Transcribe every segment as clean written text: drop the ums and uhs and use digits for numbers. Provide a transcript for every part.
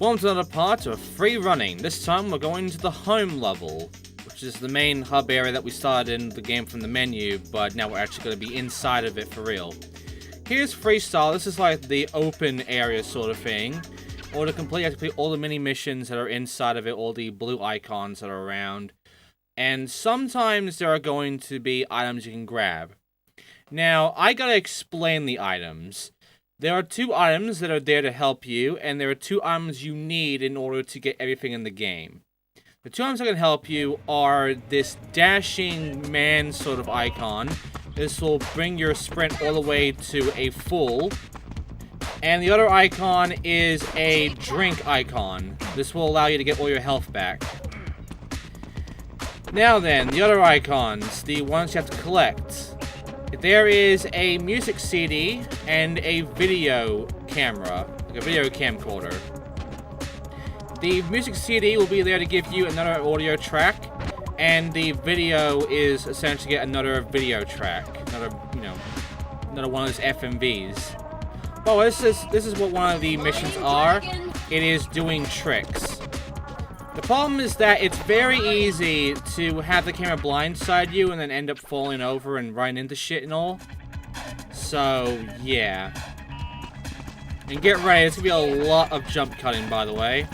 Welcome to another part of Free Running. This time we're going to the home level, which is the main hub area that we started in the game from the menu, but now we're actually going to be inside of it for real. Here's Freestyle. This is like the open area sort of thing. In order to complete, you have to complete all the mini missions that are inside of it, all the blue icons that are around. And sometimes there are going to be items you can grab. Now, I gotta explain the items. There are two items that are there to help you, and there are two items you need in order to get everything in the game. The two items that can help you are this dashing man sort of icon. This will bring your sprint all the way to a full. And the other icon is a drink icon. This will allow you to get all your health back. Now then, the other icons, the ones you have to collect. There is a music CD and a video camera, like a video camcorder. The music CD will be there to give you another audio track, and the video is essentially get another video track, another one of those FMVs. Oh, this is what one of the missions are. It is doing tricks. The problem is that it's very easy to have the camera blindside you and then end up falling over and running into shit and all. So, yeah. And get ready, it's gonna be a lot of jump cutting, by the way.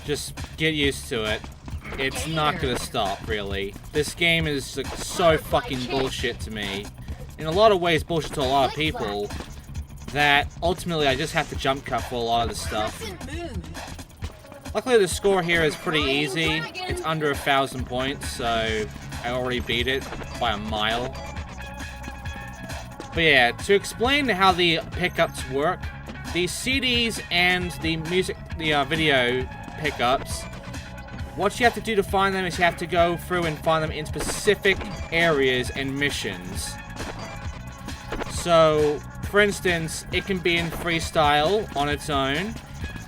Just get used to it. It's not gonna stop, really. This game is like, so fucking bullshit to me. In a lot of ways, bullshit to a lot of people. That ultimately I just have to jump cut for a lot of the stuff. Luckily the score here is pretty easy. It's under 1,000 points, so I already beat it by a mile. But yeah, to explain how the pickups work, the CDs and the video pickups, what you have to do to find them is you have to go through and find them in specific areas and missions. So, for instance, it can be in freestyle on its own.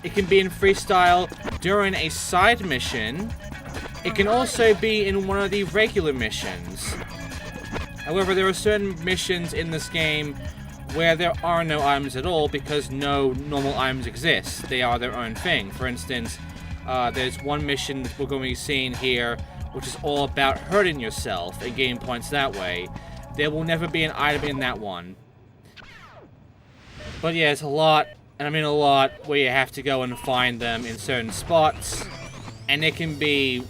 It can be in freestyle during a side mission. It can also be in one of the regular missions. However, there are certain missions in this game where there are no items at all because no normal items exist. They are their own thing. For instance, there's one mission that we're going to be seeing here, which is all about hurting yourself and getting points that way. There will never be an item in that one. But yeah, it's a lot. And I mean a lot, where you have to go and find them in certain spots, and it can be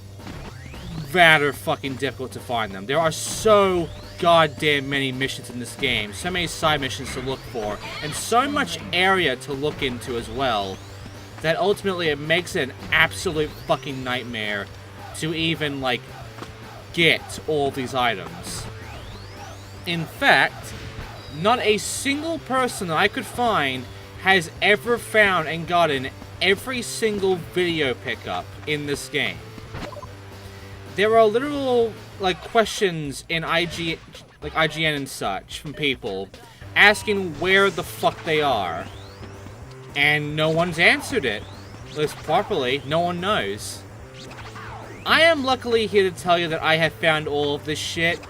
rather fucking difficult to find them. There are so goddamn many missions in this game, so many side missions to look for, and so much area to look into as well, that ultimately it makes it an absolute fucking nightmare to even, like, get all these items. In fact, not a single person that I could find has ever found and gotten every single video pickup in this game. There are literal, like, questions in IGN and such from people asking where the fuck they are. And no one's answered it. At least properly, no one knows. I am luckily here to tell you that I have found all of this shit.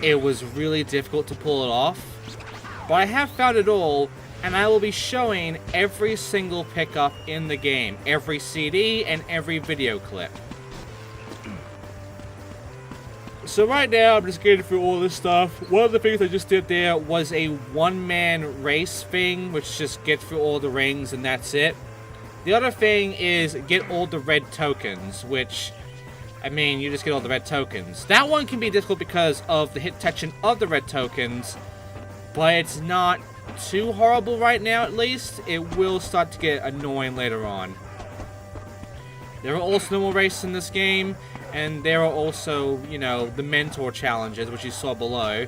It was really difficult to pull it off. But I have found it all. And I will be showing every single pickup in the game. Every CD and every video clip. So right now, I'm just getting through all this stuff. One of the things I just did there was a one-man race thing, which just gets through all the rings and that's it. The other thing is get all the red tokens, which, I mean, you just get all the red tokens. That one can be difficult because of the hit detection of the red tokens, but it's not too horrible right now, at least. It will start to get annoying later on. There are also normal races in this game, and there are also, you know, the mentor challenges, which you saw below.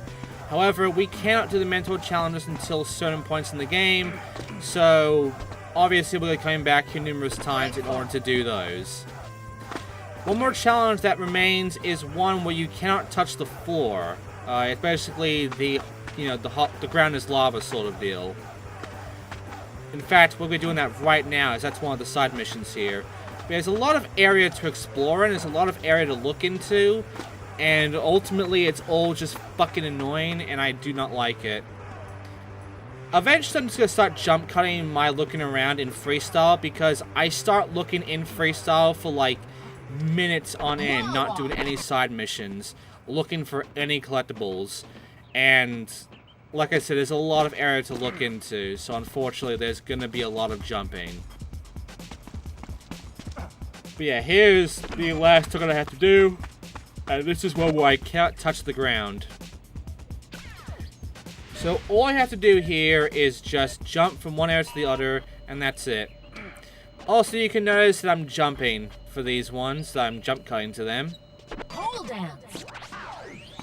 However, we cannot do the mentor challenges until certain points in the game, so obviously we'll be coming back here numerous times in order to do those. One more challenge that remains is one where you cannot touch the floor. It's basically the ground is lava sort of deal. In fact, we'll be doing that right now, as that's one of the side missions here. There's a lot of area to explore, and there's a lot of area to look into, and ultimately it's all just fucking annoying, and I do not like it. Eventually, I'm just going to start jump cutting my looking around in freestyle, because I start looking in freestyle for like minutes on end, not doing any side missions, looking for any collectibles, and like I said, there's a lot of area to look into, so unfortunately there's going to be a lot of jumping. But yeah, here's the last thing I have to do, and this is one where I can't touch the ground. So all I have to do here is just jump from one area to the other, and that's it. Also, you can notice that I'm jumping for these ones, so I'm jump cutting to them. Hold dance.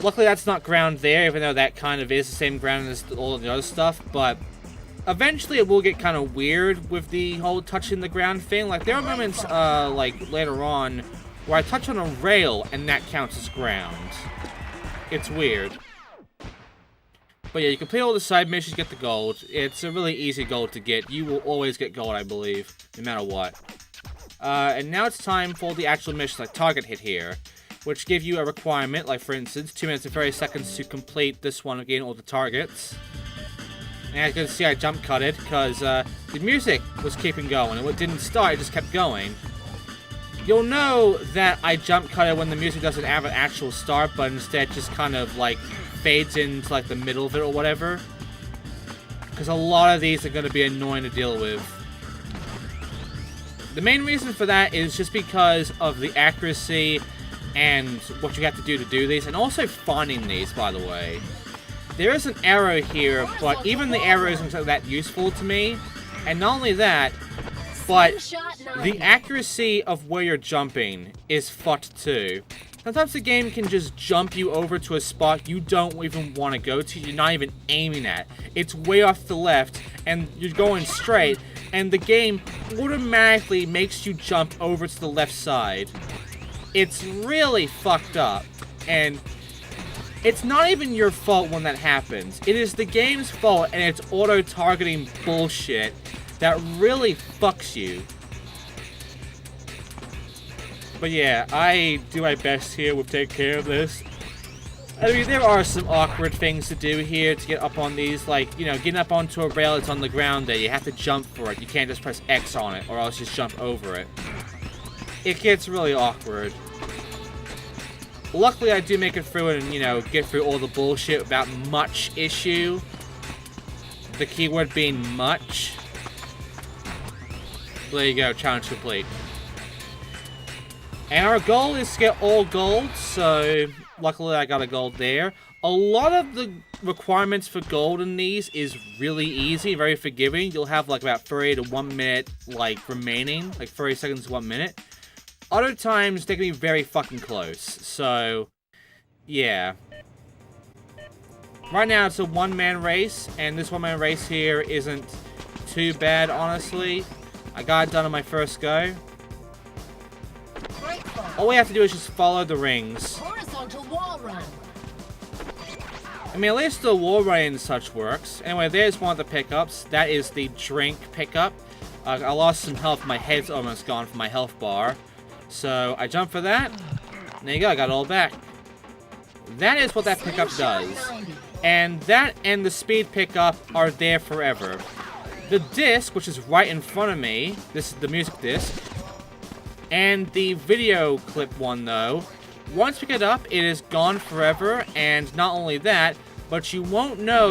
Luckily, that's not ground there, even though that kind of is the same ground as all of the other stuff, but eventually it will get kind of weird with the whole touching the ground thing. Like, there are moments, like, later on, where I touch on a rail, and that counts as ground. It's weird. But yeah, you complete all the side missions, get the gold. It's a really easy gold to get. You will always get gold, I believe, no matter what. And now it's time for the actual missions, like target hit here, which give you a requirement, like for instance, 2 minutes and 30 seconds to complete this one and gain all the targets. And as you can see, I jump cutted because the music was keeping going, and it didn't start, it just kept going. You'll know that I jump cutted when the music doesn't have an actual start, but instead just kind of like fades into like the middle of it or whatever. Because a lot of these are going to be annoying to deal with. The main reason for that is just because of the accuracy and what you have to do these, and also finding these, by the way. There is an arrow here, but even the arrow isn't that useful to me. And not only that, but the accuracy of where you're jumping is fucked too. Sometimes the game can just jump you over to a spot you don't even want to go to, you're not even aiming at. It's way off to the left, and you're going straight, and the game automatically makes you jump over to the left side. It's really fucked up, and it's not even your fault when that happens. It is the game's fault, and it's auto-targeting bullshit that really fucks you. But yeah, I do my best here with taking care of this. I mean, there are some awkward things to do here to get up on these, like, you know, getting up onto a rail that's on the ground there. You have to jump for it. You can't just press X on it, or else just jump over it. It gets really awkward. Luckily, I do make it through and, you know, get through all the bullshit without much issue. The keyword being much. There you go, challenge complete. And our goal is to get all gold, so luckily I got a gold there. A lot of the requirements for gold in these is really easy, very forgiving. You'll have like about 30 to 1 minute like remaining, like 30 seconds to 1 minute. Other times they can be very fucking close, so yeah. Right now it's a one-man race, and this one-man race here isn't too bad, honestly. I got it done on my first go. All we have to do is just follow the rings. Horizontal wall run. I mean, at least the wall running and such works. Anyway, there's one of the pickups. That is the drink pickup. I lost some health. My head's almost gone from my health bar. So I jump for that. And there you go, I got it all back. That is what that pickup does. And that and the speed pickup are there forever. The disc, which is right in front of me, this is the music disc, and the video clip one, though, once we get up, it is gone forever, and not only that, but you won't know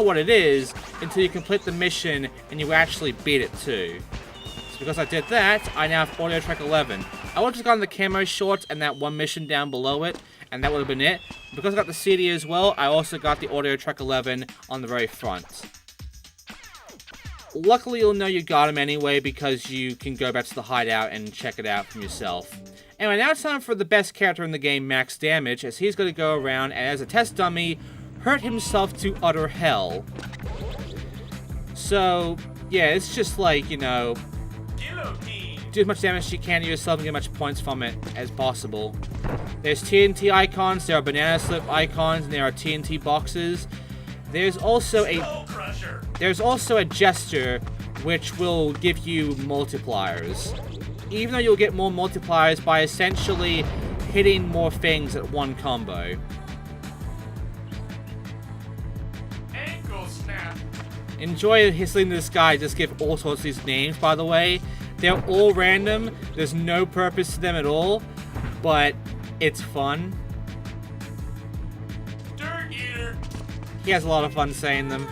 what it is until you complete the mission and you actually beat it too. So because I did that, I now have audio track 11. I would have just gotten the camo shorts and that one mission down below it, and that would have been it. Because I got the CD as well, I also got the audio track 11 on the very front. Luckily, you'll know you got him anyway because you can go back to the hideout and check it out for yourself. Anyway, now it's time for the best character in the game, Max Damage, as he's going to go around and, as a test dummy, hurt himself to utter hell. So, yeah, it's just like, you know, Guillotine. do as much damage as you can to yourself and get as much points from it as possible. There's TNT icons, there are banana slip icons, and there are TNT boxes. There's also a gesture which will give you multipliers. Even though you'll get more multipliers by essentially hitting more things at one combo. Ankle snap. Enjoy listening to this guy just give all sorts of these names, by the way. They're all random. There's no purpose to them at all, but it's fun. Dirt Eater. He has a lot of fun saying them.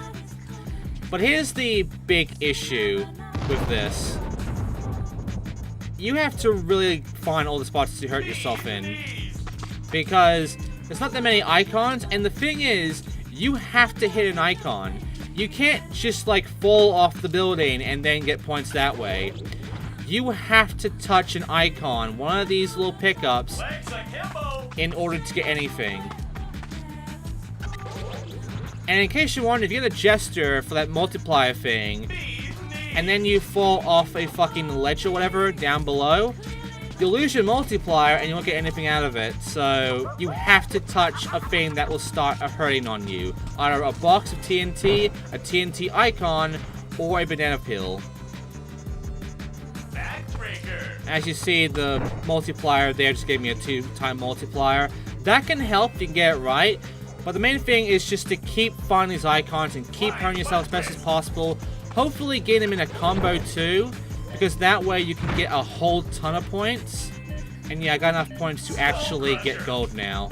But here's the big issue with this. You have to really find all the spots to hurt yourself in. Because there's not that many icons, and the thing is, you have to hit an icon. You can't just like fall off the building and then get points that way. You have to touch an icon, one of these little pickups, in order to get anything. And in case you're wondering, if you get a gesture for that multiplier thing, and then you fall off a fucking ledge or whatever down below, you'll lose your multiplier and you won't get anything out of it. So you have to touch a thing that will start hurting on you. Either a box of TNT, a TNT icon, or a banana peel. As you see, the multiplier there just gave me a 2-time multiplier. That can help if you can get it right. But the main thing is just to keep finding these icons and keep hurting yourself as best as possible. Hopefully get them in a combo too, because that way you can get a whole ton of points. And yeah, I got enough points to actually get gold now.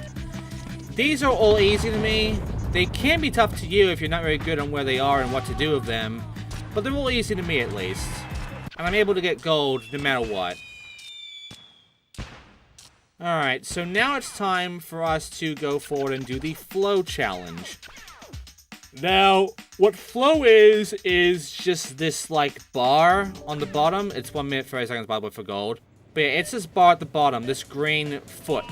These are all easy to me. They can be tough to you if you're not very good on where they are and what to do with them. But they're all easy to me at least. And I'm able to get gold no matter what. Alright, so now it's time for us to go forward and do the flow challenge. Now, what flow is just this, like, bar on the bottom. It's 1 minute, 30 seconds, by the way, for gold. But yeah, it's this bar at the bottom, this green foot.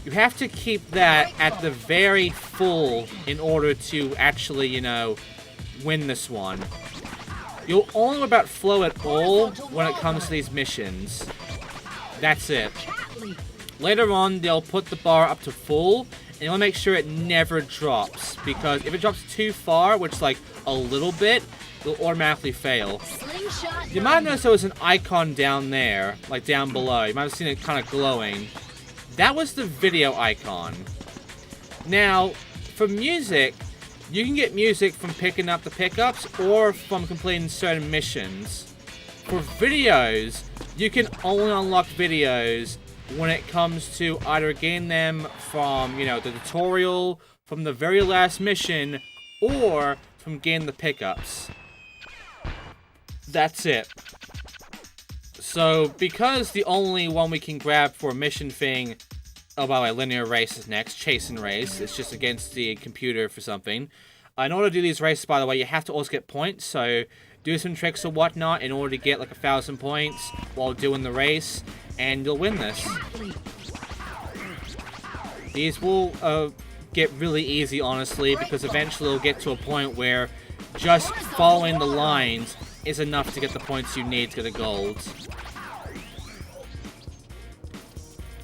You have to keep that at the very full in order to actually, you know, win this one. You'll only worry about flow at all when it comes to these missions. That's it. Later on, they'll put the bar up to full, and you'll make sure it never drops, because if it drops too far, which is like a little bit, it'll automatically fail. You might have noticed there was an icon down there, like down below. You might have seen it kind of glowing. That was the video icon. Now, for music, you can get music from picking up the pickups or from completing certain missions. For videos, you can only unlock videos when it comes to either getting them from, you know, the tutorial, from the very last mission, or from getting the pickups. That's it. So, because the only one we can grab for a mission thing, oh, by the way, linear race is next, chase and race, it's just against the computer for something. In order to do these races, by the way, you have to also get points, so do some tricks or whatnot in order to get like 1,000 points while doing the race, and you'll win this. These will get really easy, honestly, because eventually it'll get to a point where just following the lines is enough to get the points you need to get the gold.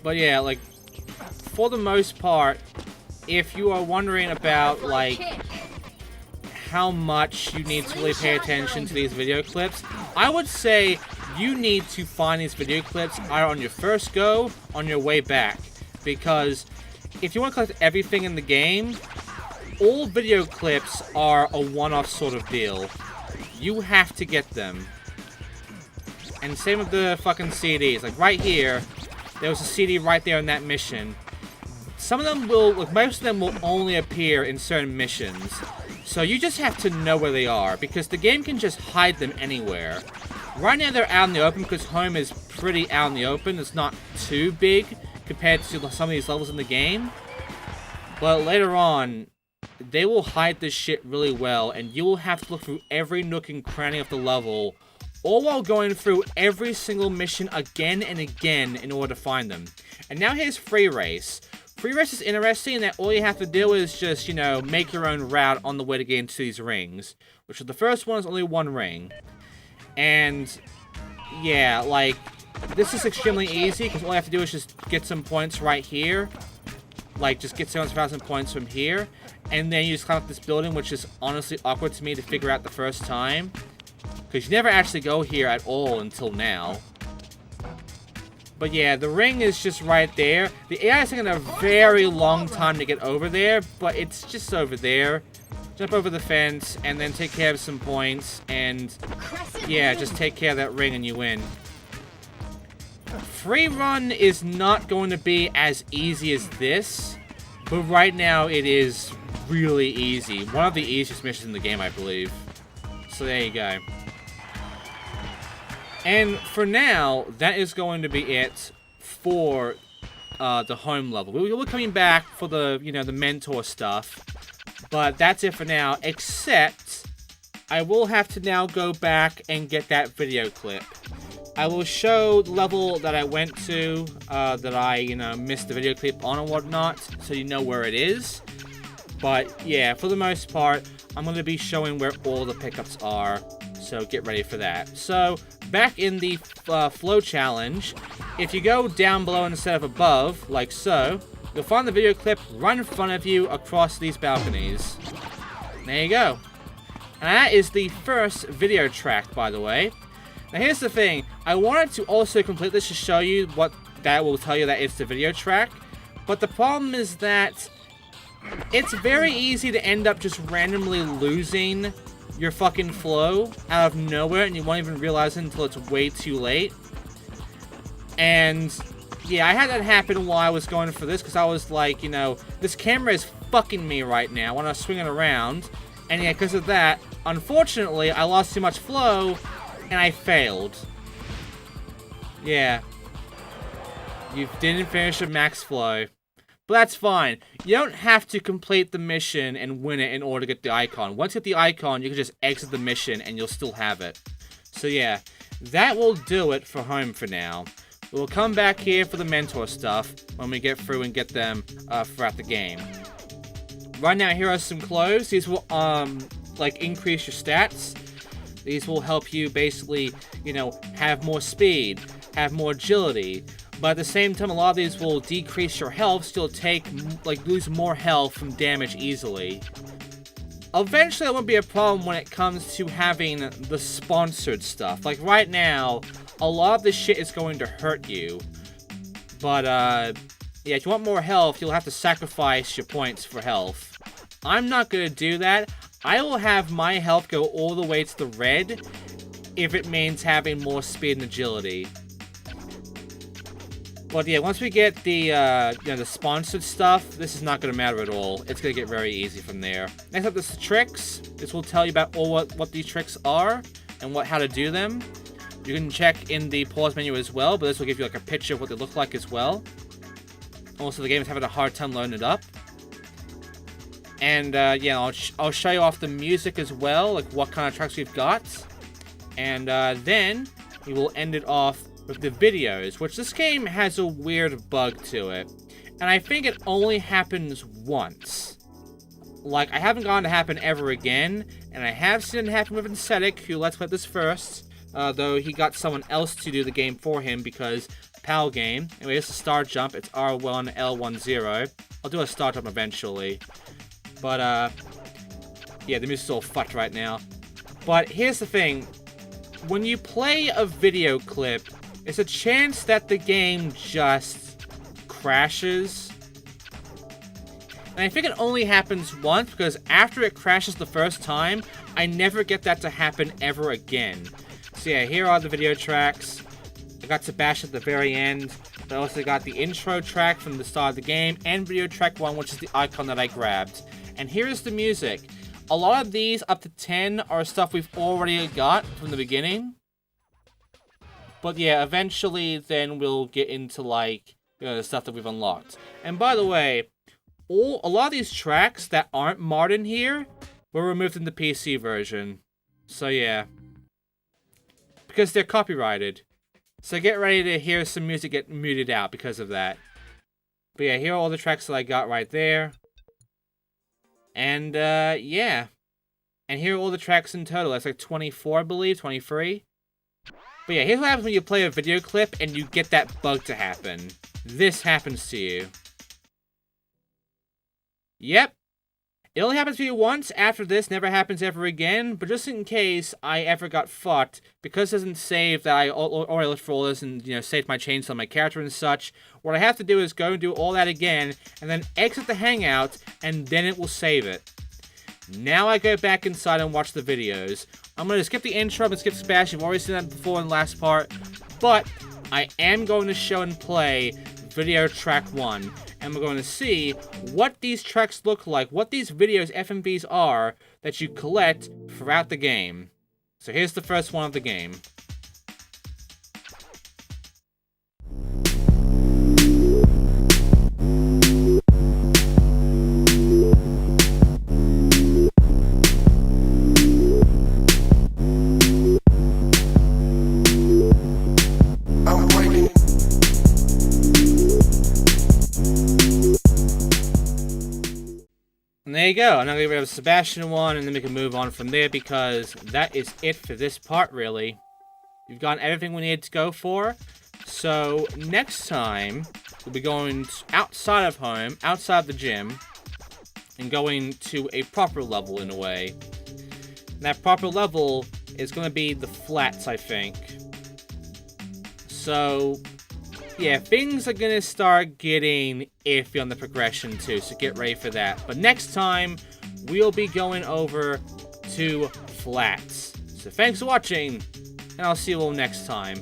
But yeah, like, for the most part, if you are wondering about, like, how much you need to really pay attention to these video clips, I would say you need to find these video clips either on your first go, on your way back. Because if you want to collect everything in the game, all video clips are a one-off sort of deal. You have to get them. And same with the fucking CDs. Like right here, there was a CD right there in that mission. Some of them will, like most of them will only appear in certain missions. So you just have to know where they are, because the game can just hide them anywhere. Right now they're out in the open because home is pretty out in the open. It's not too big compared to some of these levels in the game. But later on, they will hide this shit really well, and you will have to look through every nook and cranny of the level, all while going through every single mission again and again in order to find them. And now here's Free Race. Free Race is interesting in that all you have to do is just, you know, make your own route on the way to get into these rings. Which the first one is only one ring. And, yeah, like, this is extremely easy, because all you have to do is just get some points right here. Like, just get 7,000 points from here. And then you just climb up this building, which is honestly awkward to me to figure out the first time. Because you never actually go here at all until now. But yeah, the ring is just right there. The AI is taking a very long time to get over there, but it's just over there. jump over the fence, and then take care of some points, and yeah, just take care of that ring and you win. Free run is not going to be as easy as this, but right now it is really easy. One of the easiest missions in the game, I believe. So there you go. And for now, that is going to be it for the home level. We'll be coming back for the, you know, the mentor stuff. But that's it for now, except I will have to now go back and get that video clip. I will show the level that I went to, that I, you know, missed the video clip on and whatnot, so you know where it is. But yeah, for the most part, I'm going to be showing where all the pickups are, so get ready for that. So, back in the flow challenge, if you go down below instead of above, like so, you'll find the video clip right in front of you across these balconies. There you go. And that is the first video track, by the way. Now here's the thing, I wanted to also complete this to show you what that will tell you that it's the video track, but the problem is that it's very easy to end up just randomly losing your fucking flow out of nowhere, and you won't even realize it until it's way too late. And yeah, I had that happen while I was going for this, because I was like, you know, this camera is fucking me right now when I was swinging around, and yeah, because of that, unfortunately, I lost too much flow, and I failed. Yeah. You didn't finish a max flow. But that's fine. You don't have to complete the mission and win it in order to get the icon. Once you get the icon, you can just exit the mission and you'll still have it. So yeah, that will do it for home for now. We'll come back here for the mentor stuff when we get through and get them throughout the game. Right now, here are some clothes. These will, like, increase your stats. These will help you basically, you know, have more speed, have more agility. But at the same time, a lot of these will decrease your health, so you'll take, like, lose more health from damage easily. Eventually, that won't be a problem when it comes to having the sponsored stuff. Like, right now, a lot of this shit is going to hurt you. But, yeah, if you want more health, you'll have to sacrifice your points for health. I'm not going to do that. I will have my health go all the way to the red if it means having more speed and agility. But yeah, once we get the, you know, the sponsored stuff, this is not going to matter at all. It's going to get very easy from there. Next up is the tricks. This will tell you about all what these tricks are and how to do them. You can check in the pause menu as well, but this will give you like a picture of what they look like as well. Also, the game is having a hard time loading it up. And yeah, I'll show you off the music as well, like what kind of tracks we've got. And then we will end it off with the videos, which this game has a weird bug to it. And I think it only happens once. Like, I haven't gotten to happen ever again, and I have seen it happen with Xindictive, who Let's Play this first, though he got someone else to do the game for him because PAL game. Anyway, it's a star jump, it's R1, L10. I'll do a star jump eventually. But, yeah, the music's all fucked right now. But here's the thing, when you play a video clip, it's a chance that the game just crashes. And I think it only happens once, because after it crashes the first time, I never get that to happen ever again. So yeah, here are the video tracks. I got Sebastian at the very end. I also got the intro track from the start of the game, and video track 1, which is the icon that I grabbed. And here is the music. A lot of these, up to 10, are stuff we've already got from the beginning. But yeah, eventually then we'll get into, like, you know, the stuff that we've unlocked. And by the way, a lot of these tracks that aren't modern here were removed in the PC version. So yeah. Because they're copyrighted. So get ready to hear some music get muted out because of that. But yeah, here are all the tracks that I got right there. And yeah. And here are all the tracks in total. That's like 24, I believe, 23. But yeah, here's what happens when you play a video clip and you get that bug to happen. This happens to you. Yep. It only happens to you once. After this, never happens ever again. But just in case I ever got fucked, because it doesn't save that I already looked for all this and, you know, saved my chainsaw on my character and such, what I have to do is go and do all that again, and then exit the hangout, and then it will save it. Now I go back inside and watch the videos. I'm going to skip the intro and skip Sebastian. You've already seen that before in the last part. But I am going to show and play video track 1. And we're going to see what these tracks look like, what these videos, FMVs are, that you collect throughout the game. So here's the first one of the game. And there you go. I'm now going to get rid of the Sebastian one, and then we can move on from there, because that is it for this part, really. We've gotten everything we needed to go for. So, next time, we'll be going outside of home, outside the gym, and going to a proper level, in a way. And that proper level is going to be the flats, I think. So, yeah, things are going to start getting iffy on the progression, too, so get ready for that. But next time, we'll be going over to flats. So thanks for watching, and I'll see you all next time.